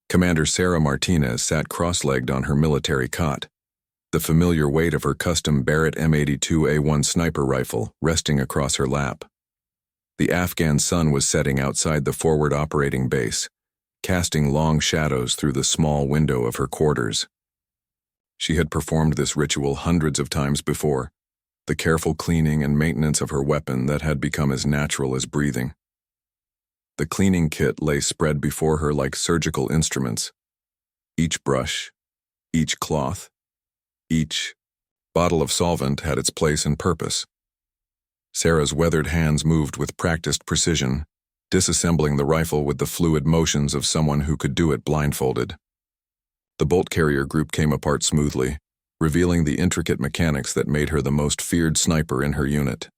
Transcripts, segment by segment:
Commander Sarah Martinez sat cross-legged on her military cot, the familiar weight of her custom Barrett M82A1 sniper rifle resting across her lap. The Afghan sun was setting outside the forward operating base, casting long shadows through the small window of her quarters. She had performed this ritual hundreds of times before, the careful cleaning and maintenance of her weapon that had become as natural as breathing. The cleaning kit lay spread before her like surgical instruments. Each brush, each cloth, each bottle of solvent had its place and purpose. Sarah's weathered hands moved with practiced precision, disassembling the rifle with the fluid motions of someone who could do it blindfolded. The bolt carrier group came apart smoothly, revealing the intricate mechanics that made her the most feared sniper in her unit.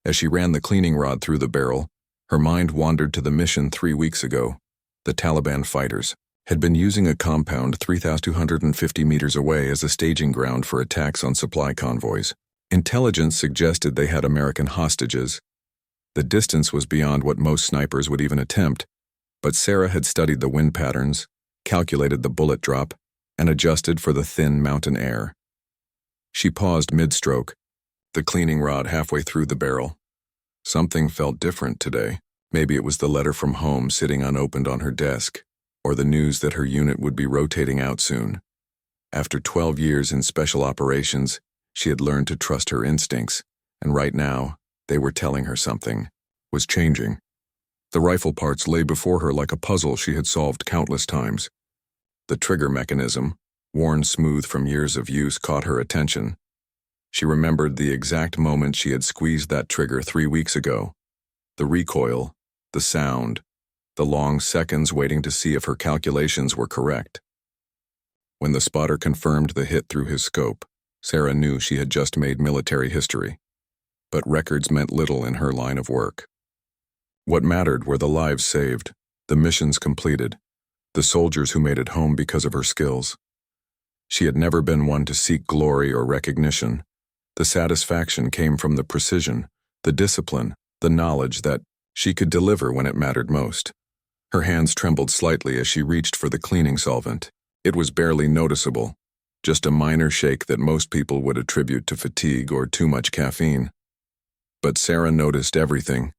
As she ran the cleaning rod through the barrel, her mind wandered to the mission 3 weeks ago. The Taliban fighters had been using a compound 3,250 meters away as a staging ground for attacks on supply convoys. Intelligence suggested they had American hostages. The distance was beyond what most snipers would even attempt, but Sarah had studied the wind patterns, calculated the bullet drop, and adjusted for the thin mountain air. She paused mid-stroke, the cleaning rod halfway through the barrel. Something felt different today. Maybe it was the letter from home sitting unopened on her desk, or the news that her unit would be rotating out soon. After 12 years in special operations, she had learned to trust her instincts, and right now, they were telling her something was changing. The rifle parts lay before her like a puzzle she had solved countless times. The trigger mechanism, worn smooth from years of use, caught her attention. She remembered the exact moment she had squeezed that trigger 3 weeks ago. The recoil, the sound, the long seconds waiting to see if her calculations were correct. When the spotter confirmed the hit through his scope, Sarah knew she had just made military history. But records meant little in her line of work. What mattered were the lives saved, the missions completed, the soldiers who made it home because of her skills. She had never been one to seek glory or recognition. The satisfaction came from the precision, the discipline, the knowledge that she could deliver when it mattered most. Her hands trembled slightly as she reached for the cleaning solvent. It was barely noticeable, just a minor shake that most people would attribute to fatigue or too much caffeine. But Sarah noticed everything,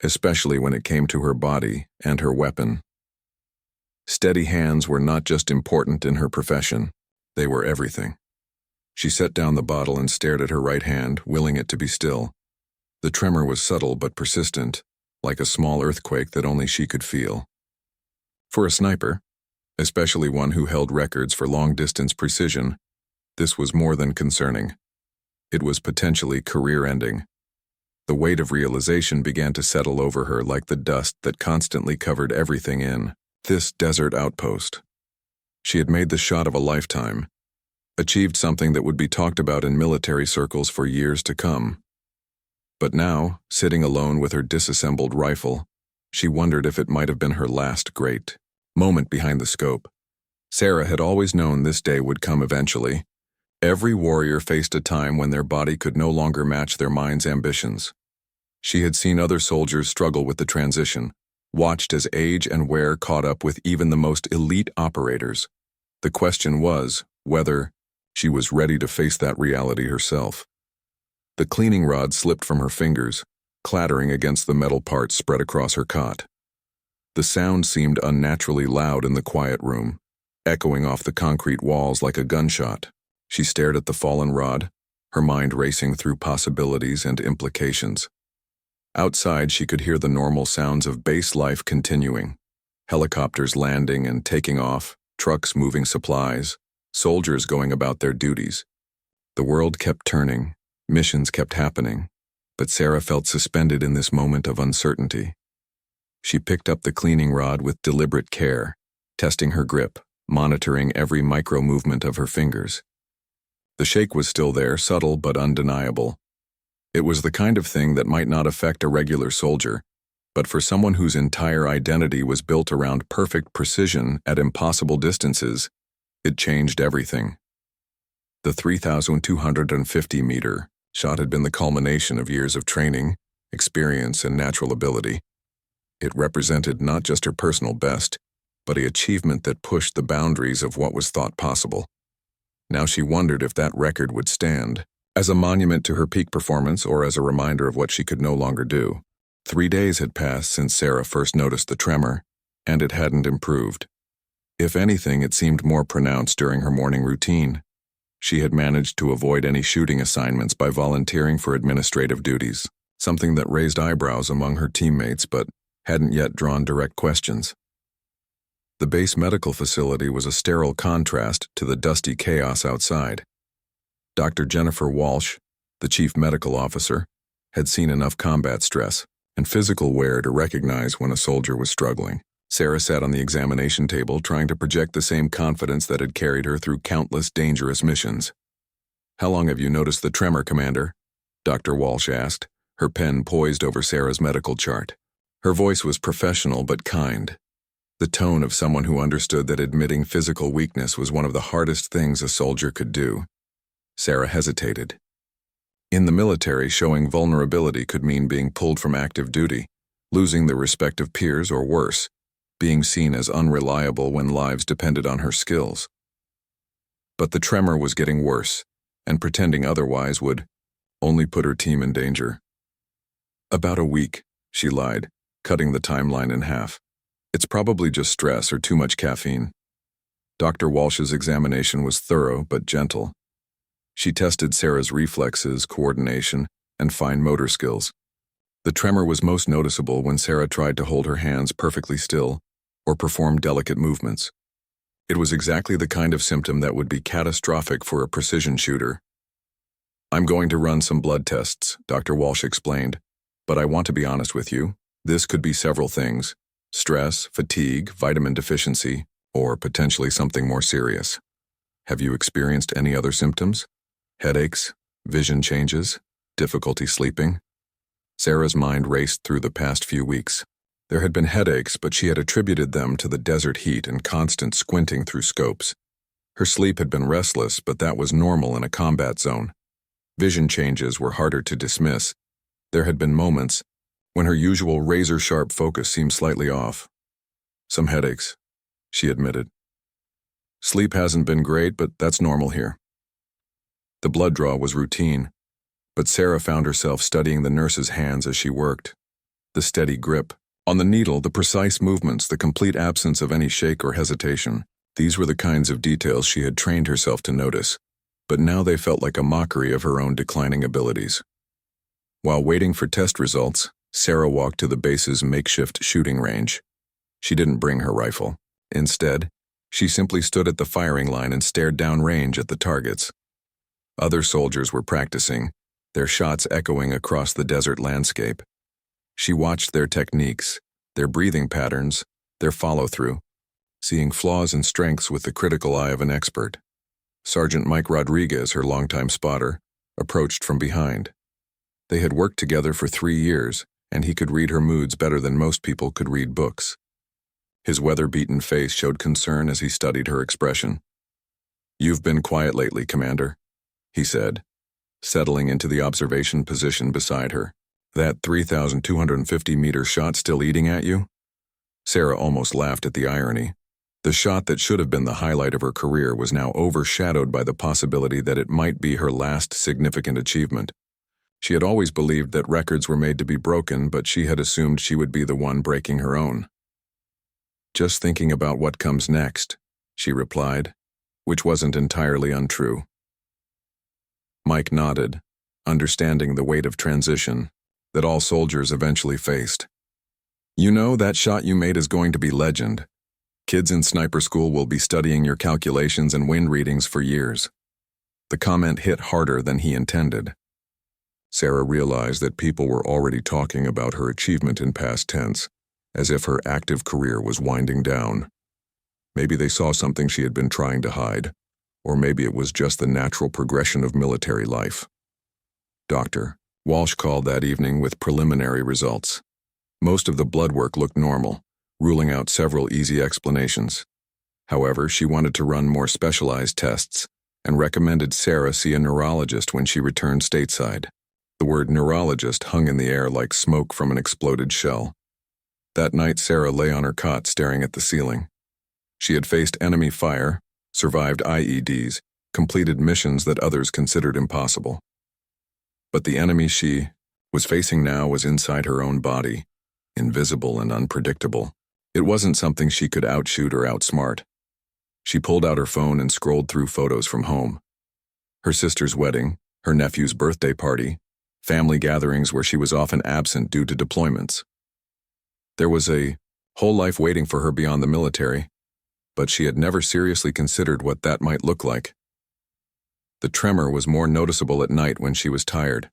especially when it came to her body and her weapon. Steady hands were not just important in her profession, they were everything. She set down the bottle and stared at her right hand, willing it to be still. The tremor was subtle but persistent, like a small earthquake that only she could feel. For a sniper, especially one who held records for long-distance precision, this was more than concerning. It was potentially career-ending. The weight of realization began to settle over her like the dust that constantly covered everything in this desert outpost. She had made the shot of a lifetime, achieved something that would be talked about in military circles for years to come. But now, sitting alone with her disassembled rifle, she wondered if it might have been her last great moment behind the scope. Sarah had always known this day would come eventually. Every warrior faced a time when their body could no longer match their mind's ambitions. She had seen other soldiers struggle with the transition, watched as age and wear caught up with even the most elite operators. The question was whether she was ready to face that reality herself. The cleaning rod slipped from her fingers, clattering against the metal parts spread across her cot. The sound seemed unnaturally loud in the quiet room, echoing off the concrete walls like a gunshot. She stared at the fallen rod, her mind racing through possibilities and implications. Outside, she could hear the normal sounds of base life continuing. Helicopters landing and taking off, trucks moving supplies, soldiers going about their duties. The world kept turning, missions kept happening, but Sarah felt suspended in this moment of uncertainty. She picked up the cleaning rod with deliberate care, testing her grip, monitoring every micro-movement of her fingers. The shake was still there, subtle but undeniable. It was the kind of thing that might not affect a regular soldier, but for someone whose entire identity was built around perfect precision at impossible distances, it changed everything. The 3,250-meter shot had been the culmination of years of training, experience, and natural ability. It represented not just her personal best, but an achievement that pushed the boundaries of what was thought possible. Now she wondered if that record would stand, as a monument to her peak performance or as a reminder of what she could no longer do. 3 days had passed since Sarah first noticed the tremor, and it hadn't improved. If anything, it seemed more pronounced during her morning routine. She had managed to avoid any shooting assignments by volunteering for administrative duties, something that raised eyebrows among her teammates but hadn't yet drawn direct questions. The base medical facility was a sterile contrast to the dusty chaos outside. Dr. Jennifer Walsh, the chief medical officer, had seen enough combat stress and physical wear to recognize when a soldier was struggling. Sarah sat on the examination table trying to project the same confidence that had carried her through countless dangerous missions. "How long have you noticed the tremor, Commander?" Dr. Walsh asked, her pen poised over Sarah's medical chart. Her voice was professional but kind, the tone of someone who understood that admitting physical weakness was one of the hardest things a soldier could do. Sarah hesitated. In the military, showing vulnerability could mean being pulled from active duty, losing the respect of peers, or worse, being seen as unreliable when lives depended on her skills. But the tremor was getting worse, and pretending otherwise would only put her team in danger. "About a week," she lied, cutting the timeline in half. "It's probably just stress or too much caffeine." Dr. Walsh's examination was thorough but gentle. She tested Sarah's reflexes, coordination, and fine motor skills. The tremor was most noticeable when Sarah tried to hold her hands perfectly still or perform delicate movements. It was exactly the kind of symptom that would be catastrophic for a precision shooter. "I'm going to run some blood tests," Dr. Walsh explained, "but I want to be honest with you. This could be several things: stress, fatigue, vitamin deficiency, or potentially something more serious. Have you experienced any other symptoms? Headaches, vision changes, difficulty sleeping?" Sarah's mind raced through the past few weeks. There had been headaches, but she had attributed them to the desert heat and constant squinting through scopes. Her sleep had been restless, but that was normal in a combat zone. Vision changes were harder to dismiss. There had been moments when her usual razor-sharp focus seemed slightly off. "Some headaches," she admitted. "Sleep hasn't been great, but that's normal here." The blood draw was routine, but Sarah found herself studying the nurse's hands as she worked. The steady grip on the needle, the precise movements, the complete absence of any shake or hesitation. These were the kinds of details she had trained herself to notice, but now they felt like a mockery of her own declining abilities. While waiting for test results, Sarah walked to the base's makeshift shooting range. She didn't bring her rifle. Instead, she simply stood at the firing line and stared downrange at the targets. Other soldiers were practicing, their shots echoing across the desert landscape. She watched their techniques, their breathing patterns, their follow-through, seeing flaws and strengths with the critical eye of an expert. Sergeant Mike Rodriguez, her longtime spotter, approached from behind. They had worked together for 3 years, and he could read her moods better than most people could read books. His weather-beaten face showed concern as he studied her expression. "You've been quiet lately, Commander," he said, settling into the observation position beside her. "That 3,250-meter shot still eating at you?" Sarah almost laughed at the irony. The shot that should have been the highlight of her career was now overshadowed by the possibility that it might be her last significant achievement. She had always believed that records were made to be broken, but she had assumed she would be the one breaking her own. "Just thinking about what comes next," she replied, which wasn't entirely untrue. Mike nodded, understanding the weight of transition that all soldiers eventually faced. "You know, that shot you made is going to be legend. Kids in sniper school will be studying your calculations and wind readings for years." The comment hit harder than he intended. Sarah realized that people were already talking about her achievement in past tense, as if her active career was winding down. Maybe they saw something she had been trying to hide, or maybe it was just the natural progression of military life. Dr. Walsh called that evening with preliminary results. Most of the blood work looked normal, ruling out several easy explanations. However, she wanted to run more specialized tests and recommended Sarah see a neurologist when she returned stateside. The word neurologist hung in the air like smoke from an exploded shell. That night, Sarah lay on her cot staring at the ceiling. She had faced enemy fire, survived IEDs, completed missions that others considered impossible. But the enemy she was facing now was inside her own body, invisible and unpredictable. It wasn't something she could outshoot or outsmart. She pulled out her phone and scrolled through photos from home. Her sister's wedding, her nephew's birthday party, family gatherings where she was often absent due to deployments. There was a whole life waiting for her beyond the military, but she had never seriously considered what that might look like. The tremor was more noticeable at night when she was tired.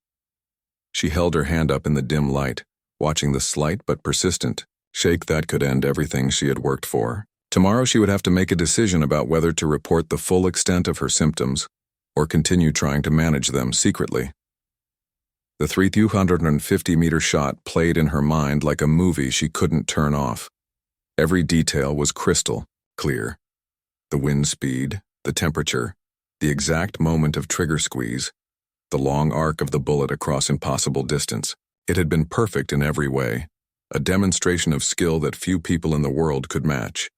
She held her hand up in the dim light, watching the slight but persistent shake that could end everything she had worked for. Tomorrow she would have to make a decision about whether to report the full extent of her symptoms or continue trying to manage them secretly. The 350-meter shot played in her mind like a movie she couldn't turn off. Every detail was crystal clear. The wind speed, the temperature, the exact moment of trigger squeeze, the long arc of the bullet across impossible distance. It had been perfect in every way, a demonstration of skill that few people in the world could match.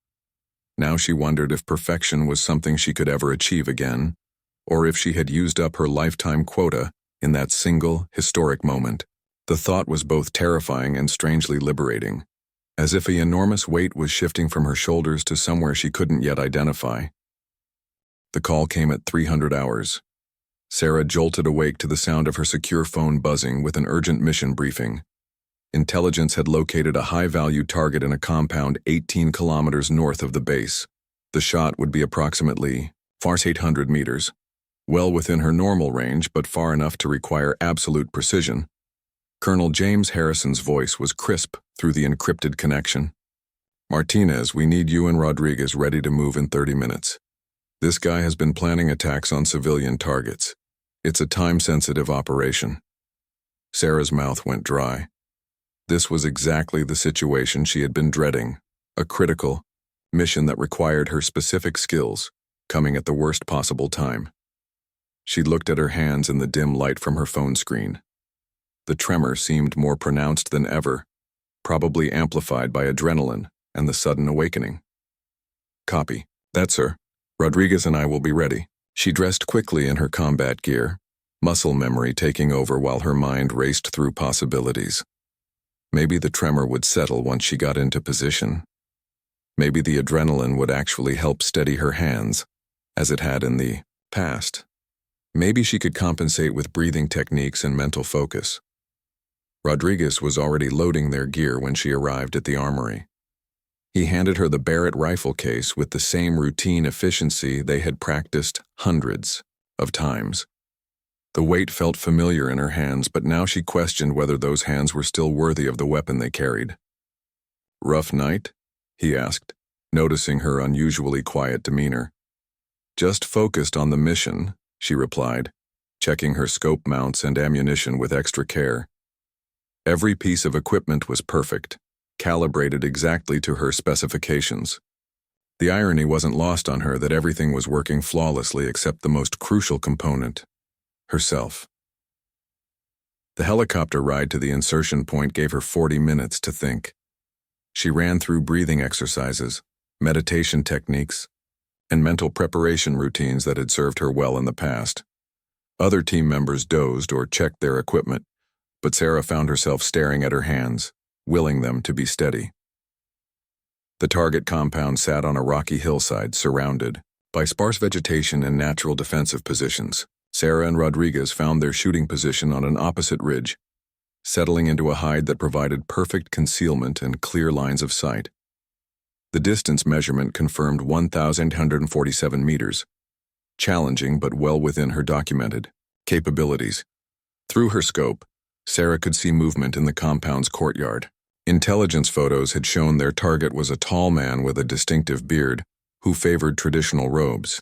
Now she wondered if perfection was something she could ever achieve again, or if she had used up her lifetime quota in that single, historic moment. The thought was both terrifying and strangely liberating, as if an enormous weight was shifting from her shoulders to somewhere she couldn't yet identify. The call came at 300 hours. Sarah jolted awake to the sound of her secure phone buzzing with an urgent mission briefing. Intelligence had located a high-value target in a compound 18 kilometers north of the base. The shot would be approximately 800 meters, well within her normal range but far enough to require absolute precision. Colonel James Harrison's voice was crisp through the encrypted connection. "Martinez, we need you and Rodriguez ready to move in 30 minutes. This guy has been planning attacks on civilian targets. It's a time-sensitive operation." Sarah's mouth went dry. This was exactly the situation she had been dreading, a critical mission that required her specific skills, coming at the worst possible time. She looked at her hands in the dim light from her phone screen. The tremor seemed more pronounced than ever, probably amplified by adrenaline and the sudden awakening. "Copy. That, sir. Rodriguez and I will be ready." She dressed quickly in her combat gear, muscle memory taking over while her mind raced through possibilities. Maybe the tremor would settle once she got into position. Maybe the adrenaline would actually help steady her hands, as it had in the past. Maybe she could compensate with breathing techniques and mental focus. Rodriguez was already loading their gear when she arrived at the armory. He handed her the Barrett rifle case with the same routine efficiency they had practiced hundreds of times. The weight felt familiar in her hands, but now she questioned whether those hands were still worthy of the weapon they carried. "Rough night?" he asked, noticing her unusually quiet demeanor. "Just focused on the mission," she replied, checking her scope mounts and ammunition with extra care. Every piece of equipment was perfect, calibrated exactly to her specifications. The irony wasn't lost on her that everything was working flawlessly except the most crucial component, herself. The helicopter ride to the insertion point gave her 40 minutes to think. She ran through breathing exercises, meditation techniques, and mental preparation routines that had served her well in the past. Other team members dozed or checked their equipment, but Sarah found herself staring at her hands, willing them to be steady. The target compound sat on a rocky hillside surrounded by sparse vegetation and natural defensive positions. Sarah and Rodriguez found their shooting position on an opposite ridge, settling into a hide that provided perfect concealment and clear lines of sight. The distance measurement confirmed 1,147 meters, challenging but well within her documented capabilities. Through her scope, Sarah could see movement in the compound's courtyard. Intelligence photos had shown their target was a tall man with a distinctive beard who favored traditional robes.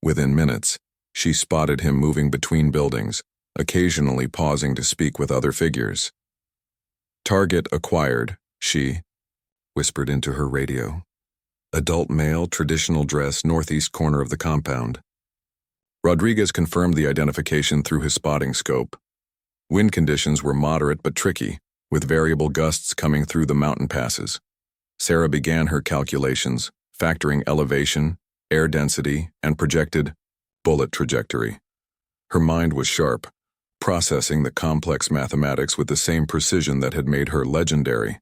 Within minutes, she spotted him moving between buildings, occasionally pausing to speak with other figures. "Target acquired," she whispered into her radio. "Adult male, traditional dress, northeast corner of the compound." Rodriguez confirmed the identification through his spotting scope. Wind conditions were moderate but tricky, with variable gusts coming through the mountain passes. Sarah began her calculations, factoring elevation, air density, and projected bullet trajectory. Her mind was sharp, processing the complex mathematics with the same precision that had made her legendary.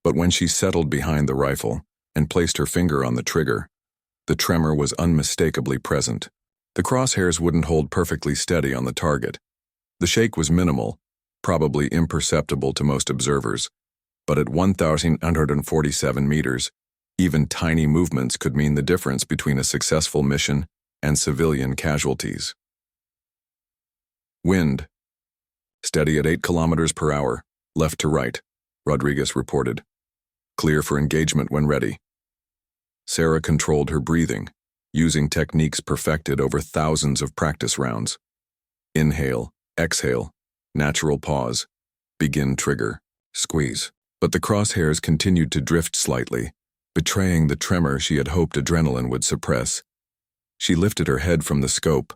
But when she settled behind the rifle and placed her finger on the trigger, the tremor was unmistakably present. The crosshairs wouldn't hold perfectly steady on the target. The shake was minimal, probably imperceptible to most observers, but at 1,147 meters, even tiny movements could mean the difference between a successful mission and civilian casualties. Wind. Steady at 8 kilometers per hour, left to right, Rodriguez reported. Clear for engagement when ready. Sarah controlled her breathing, using techniques perfected over thousands of practice rounds. Inhale, exhale, natural pause, begin trigger, squeeze. But the crosshairs continued to drift slightly, betraying the tremor she had hoped adrenaline would suppress. She lifted her head from the scope,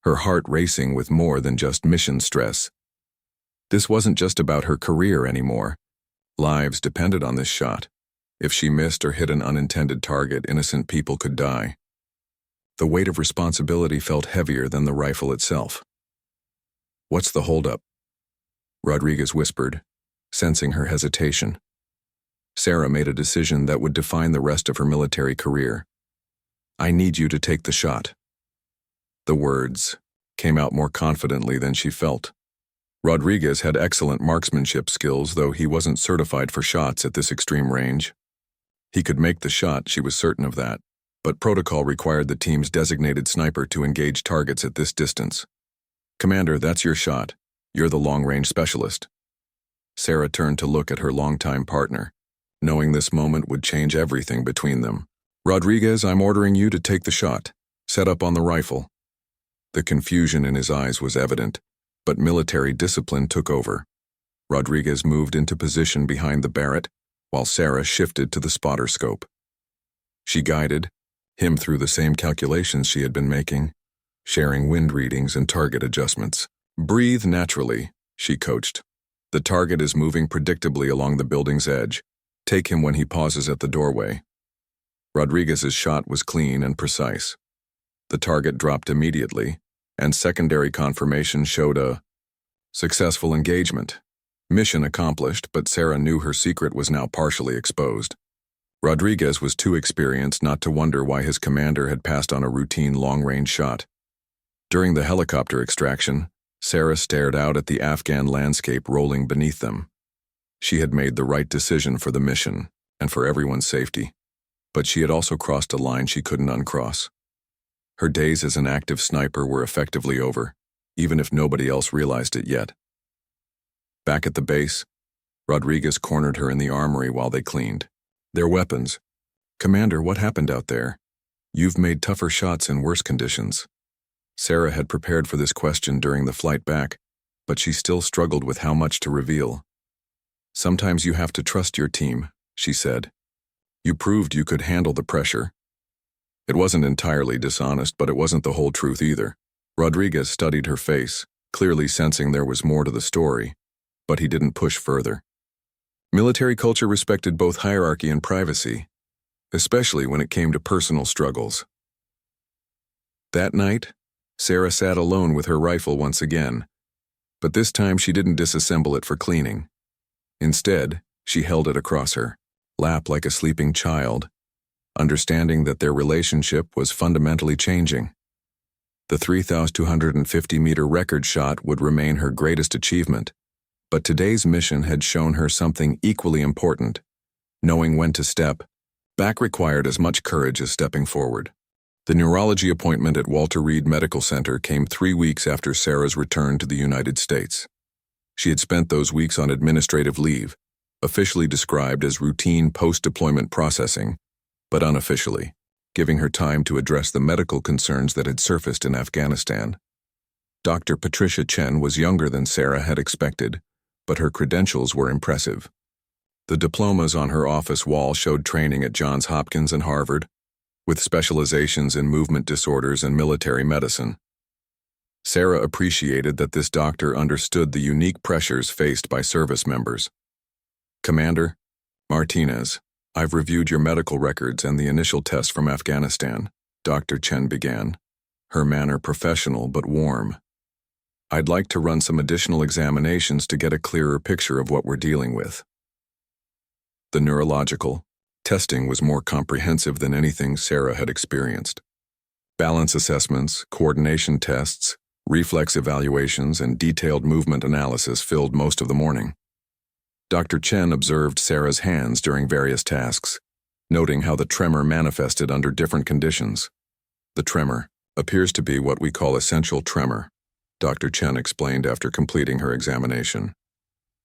her heart racing with more than just mission stress. This wasn't just about her career anymore. Lives depended on this shot. If she missed or hit an unintended target, innocent people could die. The weight of responsibility felt heavier than the rifle itself. "What's the holdup?" Rodriguez whispered, sensing her hesitation. Sarah made a decision that would define the rest of her military career. "I need you to take the shot." The words came out more confidently than she felt. Rodriguez had excellent marksmanship skills, though he wasn't certified for shots at this extreme range. He could make the shot, she was certain of that, but protocol required the team's designated sniper to engage targets at this distance. "Commander, that's your shot. You're the long-range specialist." Sarah turned to look at her longtime partner, knowing this moment would change everything between them. "Rodriguez, I'm ordering you to take the shot. Set up on the rifle." The confusion in his eyes was evident, but military discipline took over. Rodriguez moved into position behind the Barrett, while Sarah shifted to the spotter scope. She guided him through the same calculations she had been making, sharing wind readings and target adjustments. "Breathe naturally," she coached. "The target is moving predictably along the building's edge. Take him when he pauses at the doorway." Rodriguez's shot was clean and precise. The target dropped immediately, and secondary confirmation showed a successful engagement. Mission accomplished, but Sarah knew her secret was now partially exposed. Rodriguez was too experienced not to wonder why his commander had passed on a routine long-range shot. During the helicopter extraction, Sarah stared out at the Afghan landscape rolling beneath them. She had made the right decision for the mission and for everyone's safety, but she had also crossed a line she couldn't uncross. Her days as an active sniper were effectively over, even if nobody else realized it yet. Back at the base, Rodriguez cornered her in the armory while they cleaned. "Their weapons." "Commander, what happened out there? You've made tougher shots in worse conditions." Sarah had prepared for this question during the flight back, but she still struggled with how much to reveal. "Sometimes you have to trust your team," she said. "You proved you could handle the pressure." It wasn't entirely dishonest, but it wasn't the whole truth either. Rodriguez studied her face, clearly sensing there was more to the story, but he didn't push further. Military culture respected both hierarchy and privacy, especially when it came to personal struggles. That night, Sarah sat alone with her rifle once again, but this time she didn't disassemble it for cleaning. Instead, she held it across her lap like a sleeping child, understanding that their relationship was fundamentally changing. The 3,250-meter record shot would remain her greatest achievement, but today's mission had shown her something equally important. Knowing when to step back required as much courage as stepping forward. The neurology appointment at Walter Reed Medical Center came 3 weeks after Sarah's return to the United States. She had spent those weeks on administrative leave, officially described as routine post-deployment processing, but unofficially, giving her time to address the medical concerns that had surfaced in Afghanistan. Dr. Patricia Chen was younger than Sarah had expected, but her credentials were impressive. The diplomas on her office wall showed training at Johns Hopkins and Harvard, with specializations in movement disorders and military medicine. Sarah appreciated that this doctor understood the unique pressures faced by service members. "Commander Martinez," I've reviewed your medical records and the initial test from Afghanistan, Dr. Chen began, her manner professional but warm. I'd like to run some additional examinations to get a clearer picture of what we're dealing with. The neurological testing was more comprehensive than anything Sarah had experienced. Balance assessments, coordination tests, reflex evaluations, and detailed movement analysis filled most of the morning. Dr. Chen observed Sarah's hands during various tasks, noting how the tremor manifested under different conditions. The tremor appears to be what we call essential tremor, Dr. Chen explained after completing her examination.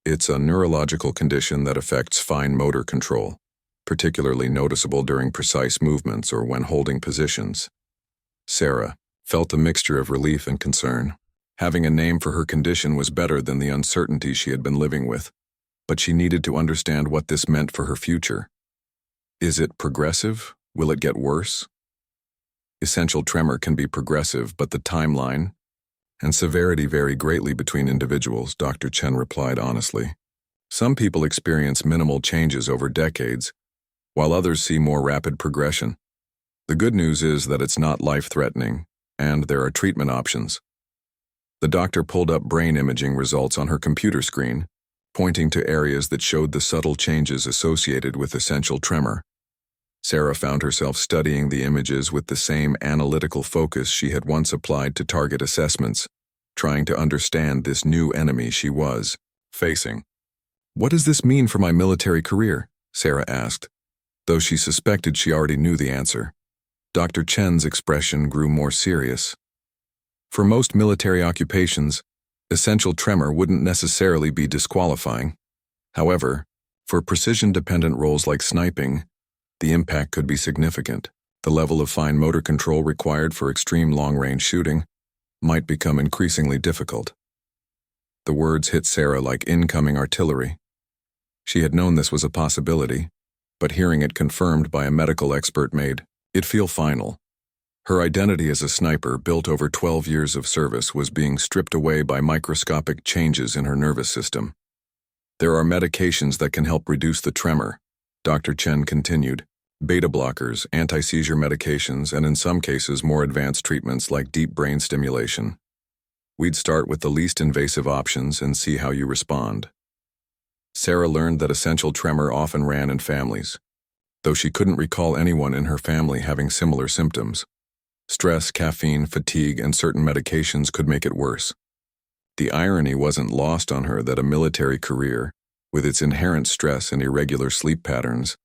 It's a neurological condition that affects fine motor control, particularly noticeable during precise movements or when holding positions. Sarah felt a mixture of relief and concern. Having a name for her condition was better than the uncertainty she had been living with, but she needed to understand what this meant for her future. Is it progressive? Will it get worse? Essential tremor can be progressive, but the timeline and severity vary greatly between individuals, Dr. Chen replied honestly. Some people experience minimal changes over decades, while others see more rapid progression. The good news is that it's not life-threatening, and there are treatment options. The doctor pulled up brain imaging results on her computer screen, pointing to areas that showed the subtle changes associated with essential tremor. Sarah found herself studying the images with the same analytical focus she had once applied to target assessments, trying to understand this new enemy she was facing. "What does this mean for my military career?" Sarah asked, though she suspected she already knew the answer. Dr. Chen's expression grew more serious. For most military occupations, essential tremor wouldn't necessarily be disqualifying. However, for precision-dependent roles like sniping, the impact could be significant. The level of fine motor control required for extreme long-range shooting might become increasingly difficult. The words hit Sarah like incoming artillery. She had known this was a possibility, but hearing it confirmed by a medical expert made it feel final. Her identity as a sniper, built over 12 years of service, was being stripped away by microscopic changes in her nervous system. There are medications that can help reduce the tremor, Dr. Chen continued. Beta blockers, anti-seizure medications, and in some cases more advanced treatments like deep brain stimulation. We'd start with the least invasive options and see how you respond. Sarah learned that essential tremor often ran in families, though she couldn't recall anyone in her family having similar symptoms. Stress, caffeine, fatigue, and certain medications could make it worse. The irony wasn't lost on her that a military career, with its inherent stress and irregular sleep patterns,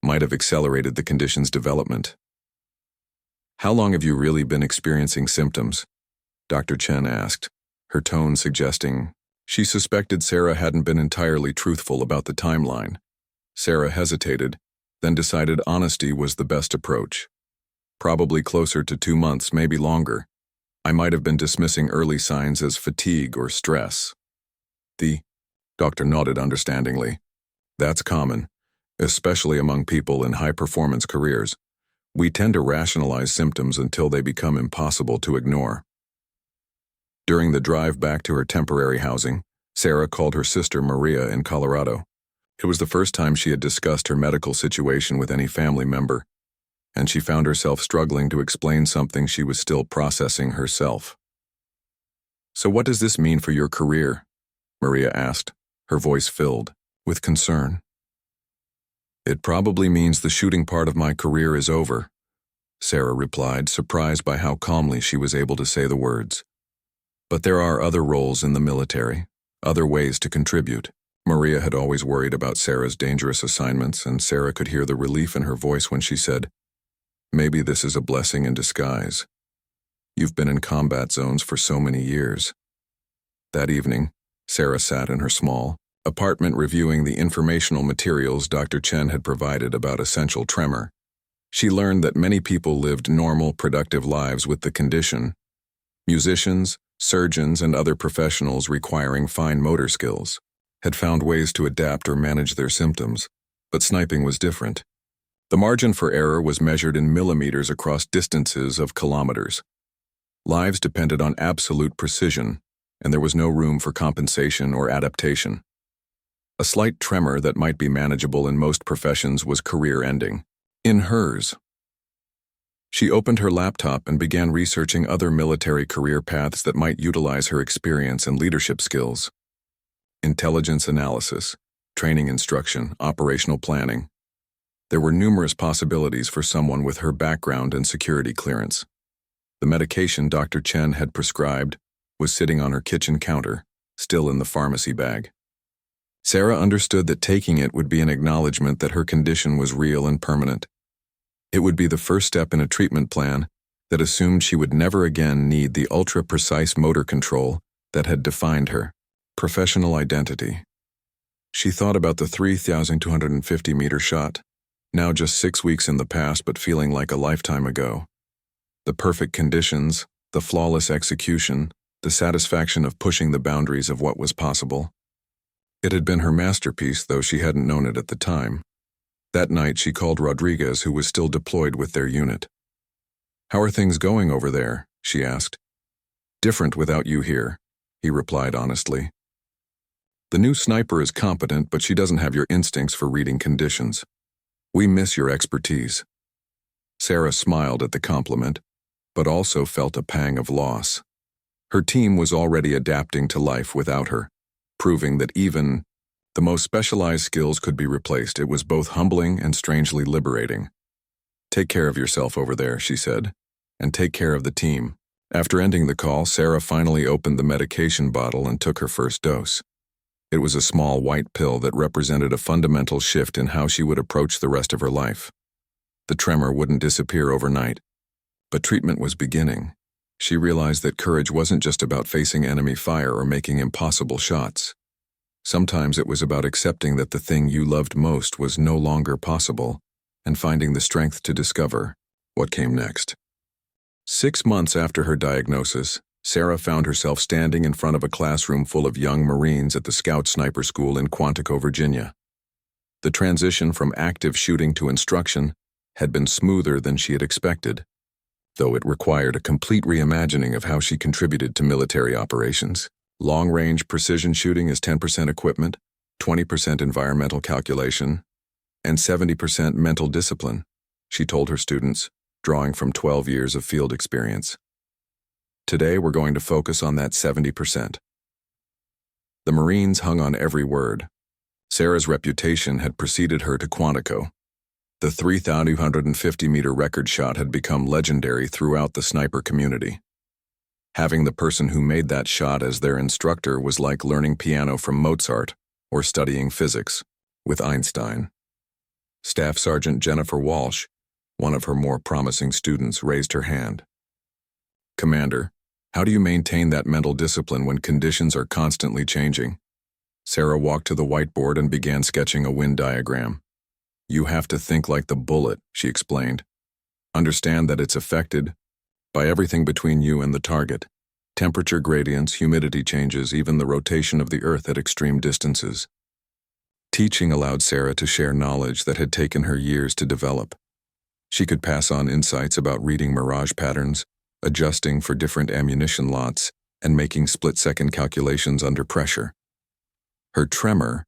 might have accelerated the condition's development. "How long have you really been experiencing symptoms?" Dr. Chen asked, her tone suggesting she suspected Sarah hadn't been entirely truthful about the timeline. Sarah hesitated, then decided honesty was the best approach. "Probably closer to 2 months, maybe longer. I might have been dismissing early signs as fatigue or stress." The doctor nodded understandingly. "That's common, especially among people in high-performance careers. We tend to rationalize symptoms until they become impossible to ignore." During the drive back to her temporary housing, Sarah called her sister Maria in Colorado. It was the first time she had discussed her medical situation with any family member, and she found herself struggling to explain something she was still processing herself. "So what does this mean for your career?" Maria asked, her voice filled with concern. "It probably means the shooting part of my career is over," Sarah replied, surprised by how calmly she was able to say the words. "But there are other roles in the military, other ways to contribute." Maria had always worried about Sarah's dangerous assignments, and Sarah could hear the relief in her voice when she said, "Maybe this is a blessing in disguise. You've been in combat zones for so many years." That evening, Sarah sat in her small apartment reviewing the informational materials Dr. Chen had provided about essential tremor. She learned that many people lived normal, productive lives with the condition. Musicians, surgeons, and other professionals requiring fine motor skills had found ways to adapt or manage their symptoms, but sniping was different. The margin for error was measured in millimeters across distances of kilometers. Lives depended on absolute precision, and there was no room for compensation or adaptation. A slight tremor that might be manageable in most professions was career-ending. In hers. She opened her laptop and began researching other military career paths that might utilize her experience and leadership skills. Intelligence analysis, training instruction, operational planning. There were numerous possibilities for someone with her background and security clearance. The medication Dr. Chen had prescribed was sitting on her kitchen counter, still in the pharmacy bag. Sarah understood that taking it would be an acknowledgement that her condition was real and permanent. It would be the first step in a treatment plan that assumed she would never again need the ultra-precise motor control that had defined her professional identity. She thought about the 3,250-meter shot, now just 6 weeks in the past but feeling like a lifetime ago. The perfect conditions, the flawless execution, the satisfaction of pushing the boundaries of what was possible. It had been her masterpiece, though she hadn't known it at the time. That night she called Rodriguez, who was still deployed with their unit. "How are things going over there?" she asked. "Different without you here," he replied honestly. "The new sniper is competent, but she doesn't have your instincts for reading conditions. We miss your expertise." Sarah smiled at the compliment, but also felt a pang of loss. Her team was already adapting to life without her, proving that even the most specialized skills could be replaced. It was both humbling and strangely liberating. "Take care of yourself over there," she said, "and take care of the team." After ending the call, Sarah finally opened the medication bottle and took her first dose. It was a small white pill that represented a fundamental shift in how she would approach the rest of her life. The tremor wouldn't disappear overnight, but treatment was beginning. She realized that courage wasn't just about facing enemy fire or making impossible shots. Sometimes it was about accepting that the thing you loved most was no longer possible and finding the strength to discover what came next. 6 months after her diagnosis, Sarah found herself standing in front of a classroom full of young Marines at the Scout Sniper School in Quantico, Virginia. The transition from active shooting to instruction had been smoother than she had expected, though it required a complete reimagining of how she contributed to military operations. Long-range precision shooting is 10% equipment, 20% environmental calculation, and 70% mental discipline, she told her students, drawing from 12 years of field experience. Today we're going to focus on that 70%. The Marines hung on every word. Sarah's reputation had preceded her to Quantico. The 3,250-meter record shot had become legendary throughout the sniper community. Having the person who made that shot as their instructor was like learning piano from Mozart or studying physics with Einstein. Staff Sergeant Jennifer Walsh, one of her more promising students, raised her hand. "Commander, how do you maintain that mental discipline when conditions are constantly changing?" Sarah walked to the whiteboard and began sketching a wind diagram. "You have to think like the bullet," she explained. "Understand that it's affected by everything between you and the target. Temperature gradients, humidity changes, even the rotation of the earth at extreme distances." Teaching allowed Sarah to share knowledge that had taken her years to develop. She could pass on insights about reading mirage patterns, adjusting for different ammunition lots, and making split-second calculations under pressure. Her tremor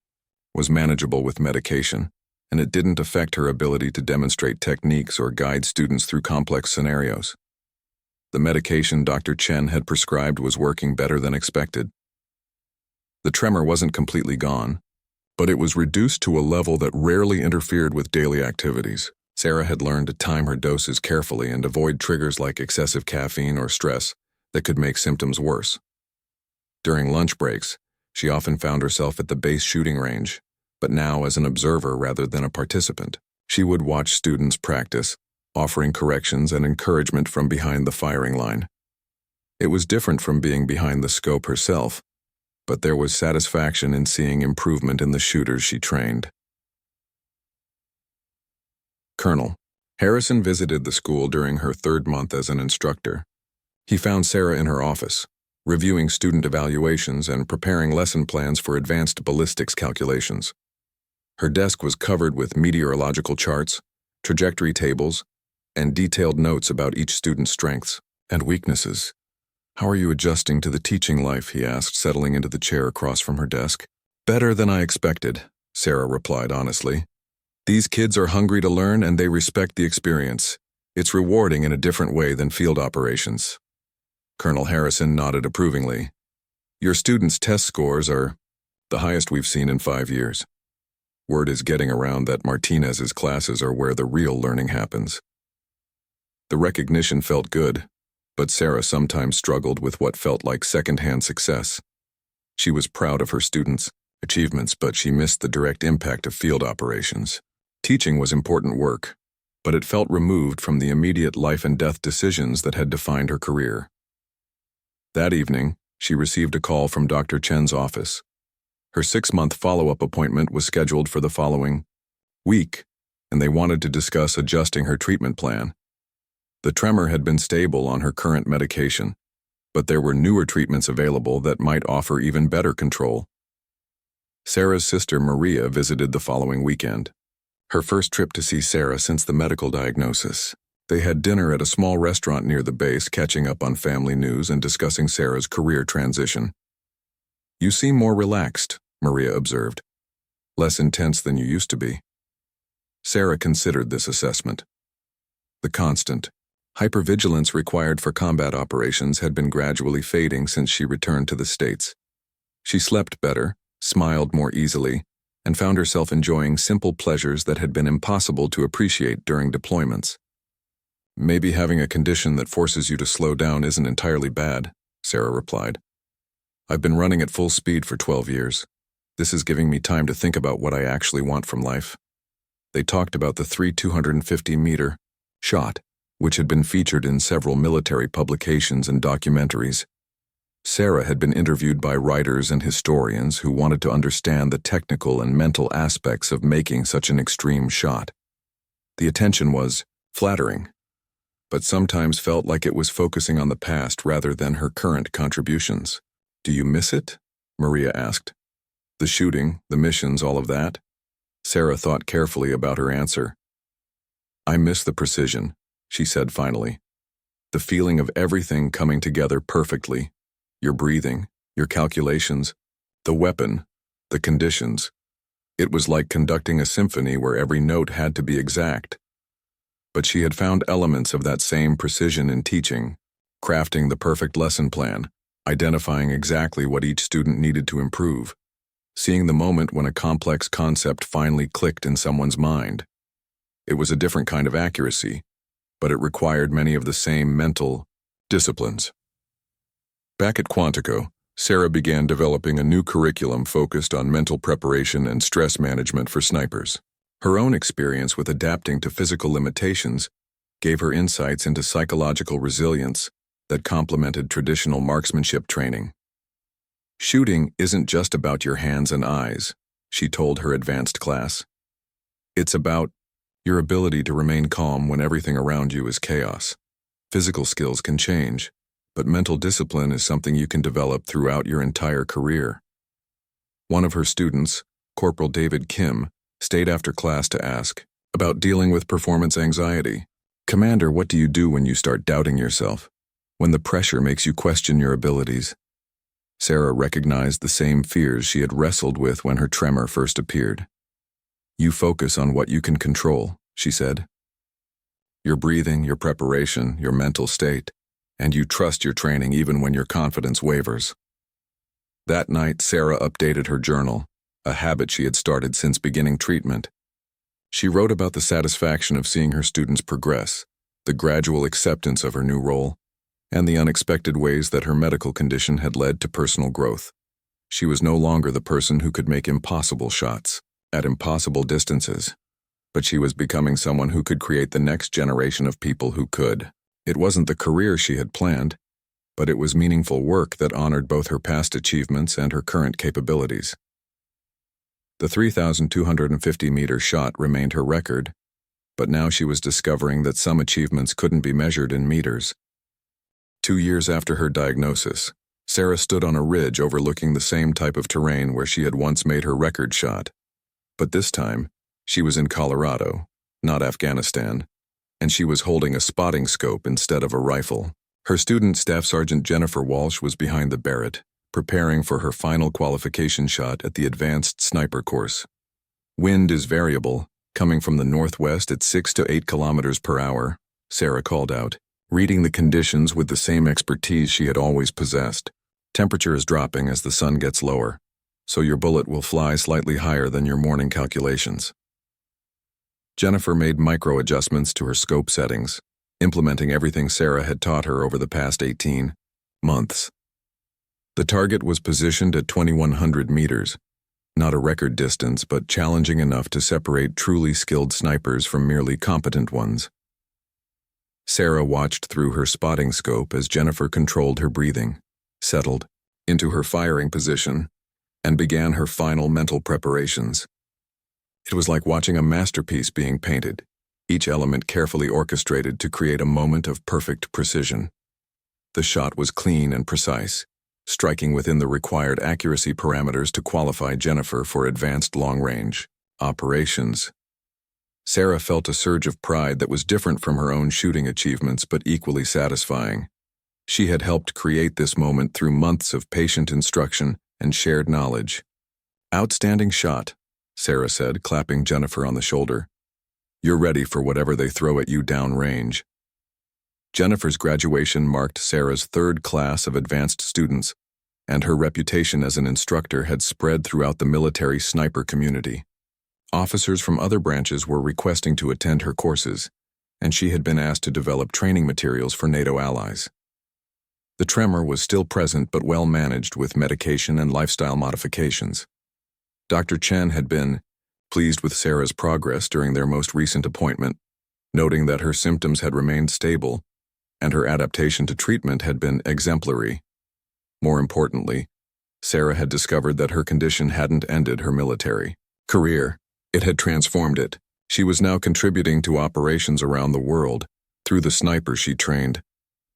was manageable with medication, and it didn't affect her ability to demonstrate techniques or guide students through complex scenarios. The medication Dr. Chen had prescribed was working better than expected. The tremor wasn't completely gone, but it was reduced to a level that rarely interfered with daily activities. Sarah had learned to time her doses carefully and avoid triggers like excessive caffeine or stress that could make symptoms worse. During lunch breaks, she often found herself at the base shooting range, but now as an observer rather than a participant. She would watch students practice, offering corrections and encouragement from behind the firing line. It was different from being behind the scope herself, but there was satisfaction in seeing improvement in the shooters she trained. Colonel Harrison visited the school during her 3rd month as an instructor. He found Sarah in her office, reviewing student evaluations and preparing lesson plans for advanced ballistics calculations. Her desk was covered with meteorological charts, trajectory tables, and detailed notes about each student's strengths and weaknesses. "How are you adjusting to the teaching life?" he asked, settling into the chair across from her desk. Better than I expected, Sarah replied honestly. These kids are hungry to learn and they respect the experience. It's rewarding in a different way than field operations. Colonel Harrison nodded approvingly. Your students' test scores are the highest we've seen in 5 years. Word is getting around that Martinez's classes are where the real learning happens. The recognition felt good, but Sarah sometimes struggled with what felt like second-hand success. She was proud of her students' achievements, but she missed the direct impact of field operations. Teaching was important work, but it felt removed from the immediate life-and-death decisions that had defined her career. That evening, she received a call from Dr. Chen's office. Her 6-month follow-up appointment was scheduled for the following week, and they wanted to discuss adjusting her treatment plan. The tremor had been stable on her current medication, but there were newer treatments available that might offer even better control. Sarah's sister Maria visited the following weekend. Her first trip to see Sarah since the medical diagnosis. They had dinner at a small restaurant near the base, catching up on family news and discussing Sarah's career transition. You seem more relaxed, Maria observed. Less intense than you used to be. Sarah considered this assessment. The constant hypervigilance required for combat operations had been gradually fading since she returned to the States. She slept better, smiled more easily, and found herself enjoying simple pleasures that had been impossible to appreciate during deployments. Maybe having a condition that forces you to slow down isn't entirely bad, Sarah replied. I've been running at full speed for 12 years. This is giving me time to think about what I actually want from life. They talked about the 250-meter shot, which had been featured in several military publications and documentaries. Sarah had been interviewed by writers and historians who wanted to understand the technical and mental aspects of making such an extreme shot. The attention was flattering, but sometimes felt like it was focusing on the past rather than her current contributions. Do you miss it? Maria asked. The shooting, the missions, all of that? Sarah thought carefully about her answer. I miss the precision, she said finally. The feeling of everything coming together perfectly. Your breathing, your calculations, the weapon, the conditions. It was like conducting a symphony where every note had to be exact. But she had found elements of that same precision in teaching, crafting the perfect lesson plan, identifying exactly what each student needed to improve, seeing the moment when a complex concept finally clicked in someone's mind. It was a different kind of accuracy, but it required many of the same mental disciplines. Back at Quantico, Sarah began developing a new curriculum focused on mental preparation and stress management for snipers. Her own experience with adapting to physical limitations gave her insights into psychological resilience that complemented traditional marksmanship training. Shooting isn't just about your hands and eyes, she told her advanced class. It's about your ability to remain calm when everything around you is chaos. Physical skills can change, but mental discipline is something you can develop throughout your entire career. One of her students, Corporal David Kim, stayed after class to ask about dealing with performance anxiety. Commander, what do you do when you start doubting yourself? When the pressure makes you question your abilities? Sarah recognized the same fears she had wrestled with when her tremor first appeared. You focus on what you can control, she said. Your breathing, your preparation, your mental state, and you trust your training even when your confidence wavers. That night, Sarah updated her journal, a habit she had started since beginning treatment. She wrote about the satisfaction of seeing her students progress, the gradual acceptance of her new role, and the unexpected ways that her medical condition had led to personal growth. She was no longer the person who could make impossible shots at impossible distances, but she was becoming someone who could create the next generation of people who could. It wasn't the career she had planned, but it was meaningful work that honored both her past achievements and her current capabilities. The 3,250-meter shot remained her record, but now she was discovering that some achievements couldn't be measured in meters. 2 years after her diagnosis, Sarah stood on a ridge overlooking the same type of terrain where she had once made her record shot. But this time, she was in Colorado, not Afghanistan, and she was holding a spotting scope instead of a rifle. Her student Staff Sergeant Jennifer Walsh was behind the Barrett, preparing for her final qualification shot at the advanced sniper course. Wind is variable, coming from the northwest at 6 to 8 kilometers per hour, Sarah called out, reading the conditions with the same expertise she had always possessed. Temperature is dropping as the sun gets lower, so your bullet will fly slightly higher than your morning calculations. Jennifer made micro-adjustments to her scope settings, implementing everything Sarah had taught her over the past 18 months. The target was positioned at 2,100 meters, not a record distance, but challenging enough to separate truly skilled snipers from merely competent ones. Sarah watched through her spotting scope as Jennifer controlled her breathing, settled into her firing position, and began her final mental preparations. It was like watching a masterpiece being painted, each element carefully orchestrated to create a moment of perfect precision. The shot was clean and precise, striking within the required accuracy parameters to qualify Jennifer for advanced long-range operations. Sarah felt a surge of pride that was different from her own shooting achievements but equally satisfying. She had helped create this moment through months of patient instruction and shared knowledge. "Outstanding shot," Sarah said, clapping Jennifer on the shoulder. "You're ready for whatever they throw at you downrange." Jennifer's graduation marked Sarah's third class of advanced students, and her reputation as an instructor had spread throughout the military sniper community. Officers from other branches were requesting to attend her courses, and she had been asked to develop training materials for NATO allies. The tremor was still present but well managed with medication and lifestyle modifications. Dr. Chen had been pleased with Sarah's progress during their most recent appointment, noting that her symptoms had remained stable and her adaptation to treatment had been exemplary. More importantly, Sarah had discovered that her condition hadn't ended her military career. It had transformed it. She was now contributing to operations around the world through the snipers she trained,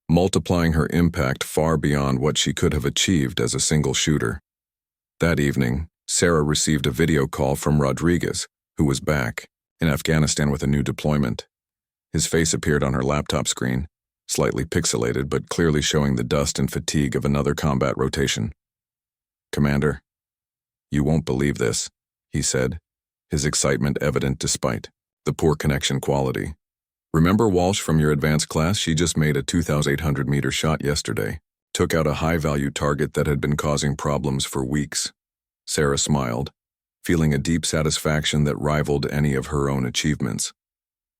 multiplying her impact far beyond what she could have achieved as a single shooter. That evening, Sarah received a video call from Rodriguez, who was back in Afghanistan with a new deployment. His face appeared on her laptop screen, slightly pixelated but clearly showing the dust and fatigue of another combat rotation. "Commander, you won't believe this," he said, his excitement evident despite the poor connection quality. "Remember Walsh from your advanced class? She just made a 2,800-meter shot yesterday. Took out a high-value target that had been causing problems for weeks." Sarah smiled, feeling a deep satisfaction that rivaled any of her own achievements.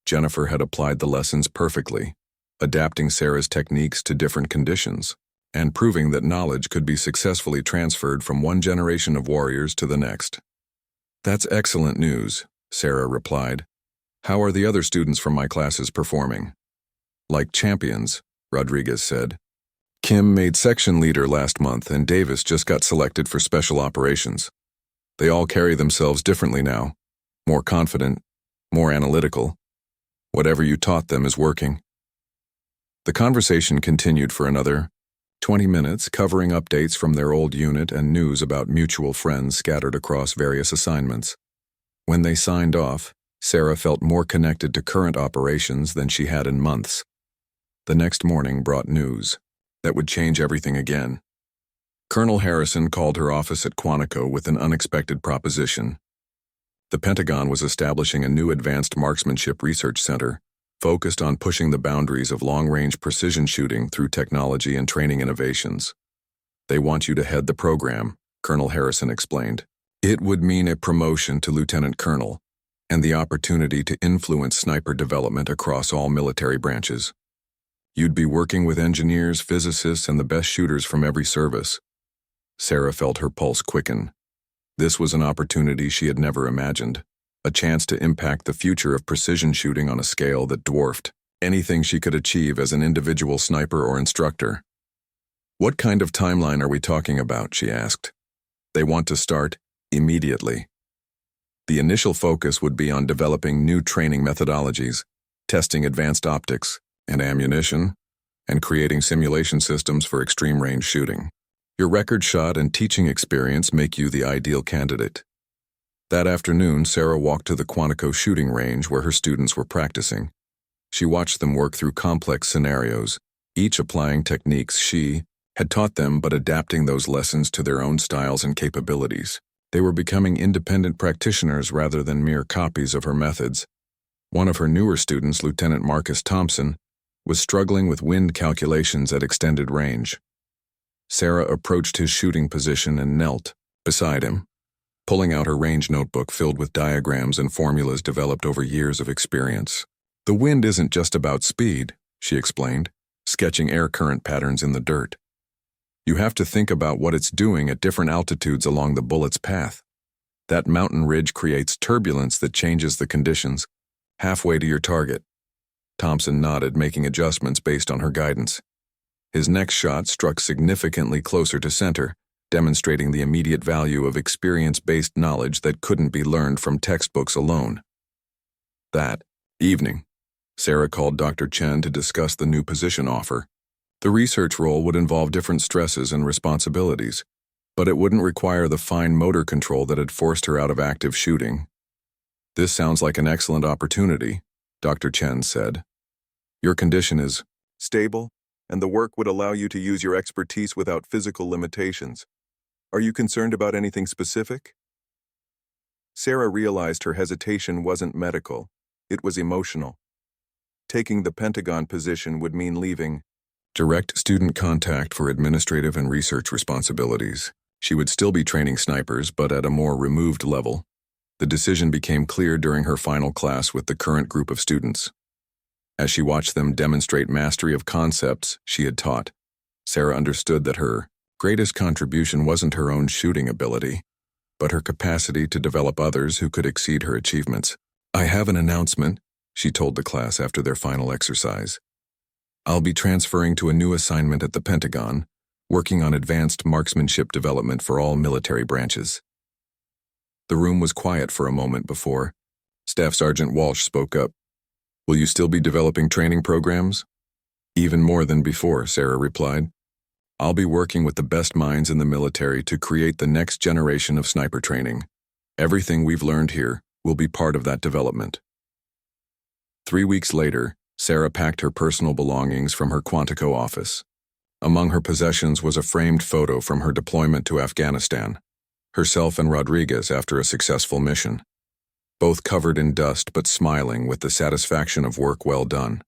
Jennifer had applied the lessons perfectly, adapting Sarah's techniques to different conditions, and proving that knowledge could be successfully transferred from one generation of warriors to the next. "That's excellent news," Sarah replied. "How are the other students from my classes performing?" "Like champions," Rodriguez said. "Kim made section leader last month and Davis just got selected for special operations. They all carry themselves differently now, more confident, more analytical. Whatever you taught them is working." The conversation continued for another 20 minutes, covering updates from their old unit and news about mutual friends scattered across various assignments. When they signed off, Sarah felt more connected to current operations than she had in months. The next morning brought news that would change everything again. Colonel Harrison called her office at Quantico with an unexpected proposition. The Pentagon was establishing a new advanced marksmanship research center, focused on pushing the boundaries of long-range precision shooting through technology and training innovations. "They want you to head the program," Colonel Harrison explained. "It would mean a promotion to lieutenant colonel and the opportunity to influence sniper development across all military branches. You'd be working with engineers, physicists, and the best shooters from every service." Sarah felt her pulse quicken. This was an opportunity she had never imagined, a chance to impact the future of precision shooting on a scale that dwarfed anything she could achieve as an individual sniper or instructor. "What kind of timeline are we talking about?" she asked. "They want to start immediately. The initial focus would be on developing new training methodologies, testing advanced optics and ammunition, and creating simulation systems for extreme-range shooting. Your record shot and teaching experience make you the ideal candidate." That afternoon, Sarah walked to the Quantico shooting range where her students were practicing. She watched them work through complex scenarios, each applying techniques she had taught them, but adapting those lessons to their own styles and capabilities. They were becoming independent practitioners rather than mere copies of her methods. One of her newer students, Lieutenant Marcus Thompson, was struggling with wind calculations at extended range. Sarah approached his shooting position and knelt beside him, pulling out her range notebook filled with diagrams and formulas developed over years of experience. "The wind isn't just about speed," she explained, sketching air current patterns in the dirt. "You have to think about what it's doing at different altitudes along the bullet's path. That mountain ridge creates turbulence that changes the conditions halfway to your target." Thompson nodded, making adjustments based on her guidance. His next shot struck significantly closer to center, demonstrating the immediate value of experience-based knowledge that couldn't be learned from textbooks alone. That evening, Sarah called Dr. Chen to discuss the new position offer. The research role would involve different stresses and responsibilities, but it wouldn't require the fine motor control that had forced her out of active shooting. "This sounds like an excellent opportunity," Dr. Chen said. "Your condition is stable, and the work would allow you to use your expertise without physical limitations. Are you concerned about anything specific?" Sarah realized her hesitation wasn't medical, it was emotional. Taking the Pentagon position would mean leaving direct student contact for administrative and research responsibilities. She would still be training snipers, but at a more removed level. The decision became clear during her final class with the current group of students. As she watched them demonstrate mastery of concepts she had taught, Sarah understood that her greatest contribution wasn't her own shooting ability, but her capacity to develop others who could exceed her achievements. "I have an announcement," she told the class after their final exercise. "I'll be transferring to a new assignment at the Pentagon, working on advanced marksmanship development for all military branches." The room was quiet for a moment before Staff Sergeant Walsh spoke up. "Will you still be developing training programs?" "Even more than before," Sarah replied. "I'll be working with the best minds in the military to create the next generation of sniper training. Everything we've learned here will be part of that development." 3 weeks later, Sarah packed her personal belongings from her Quantico office. Among her possessions was a framed photo from her deployment to Afghanistan, herself and Rodriguez after a successful mission, both covered in dust but smiling with the satisfaction of work well done.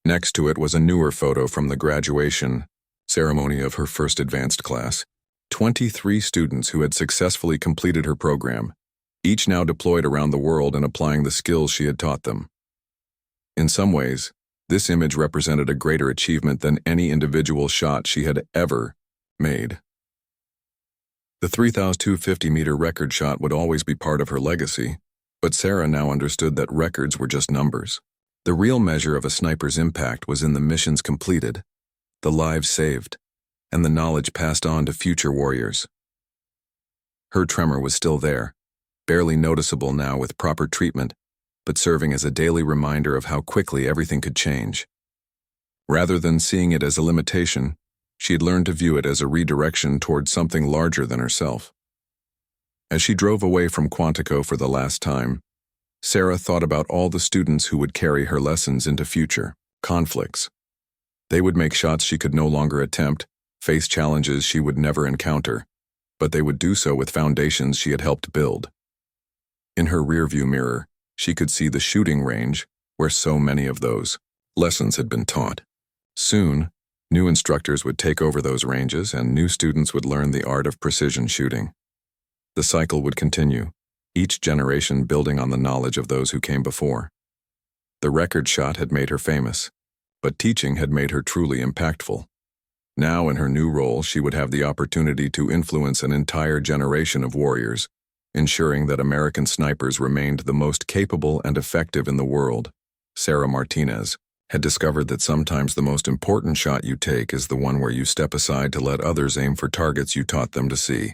Next to it was a newer photo from the graduation ceremony of her first advanced class. 23 students who had successfully completed her program, each now deployed around the world and applying the skills she had taught them. In some ways, this image represented a greater achievement than any individual shot she had ever made. The 3,250-meter record shot would always be part of her legacy, but Sarah now understood that records were just numbers. The real measure of a sniper's impact was in the missions completed, the lives saved, and the knowledge passed on to future warriors. Her tremor was still there, barely noticeable now with proper treatment, but serving as a daily reminder of how quickly everything could change. Rather than seeing it as a limitation, she had learned to view it as a redirection towards something larger than herself. As she drove away from Quantico for the last time, Sarah thought about all the students who would carry her lessons into future conflicts. They would make shots she could no longer attempt, face challenges she would never encounter, but they would do so with foundations she had helped build. In her rearview mirror, she could see the shooting range where so many of those lessons had been taught. Soon, new instructors would take over those ranges and new students would learn the art of precision shooting. The cycle would continue, each generation building on the knowledge of those who came before. The record shot had made her famous, but teaching had made her truly impactful. Now, in her new role, she would have the opportunity to influence an entire generation of warriors, ensuring that American snipers remained the most capable and effective in the world. Sarah Martinez had discovered that sometimes the most important shot you take is the one where you step aside to let others aim for targets you taught them to see.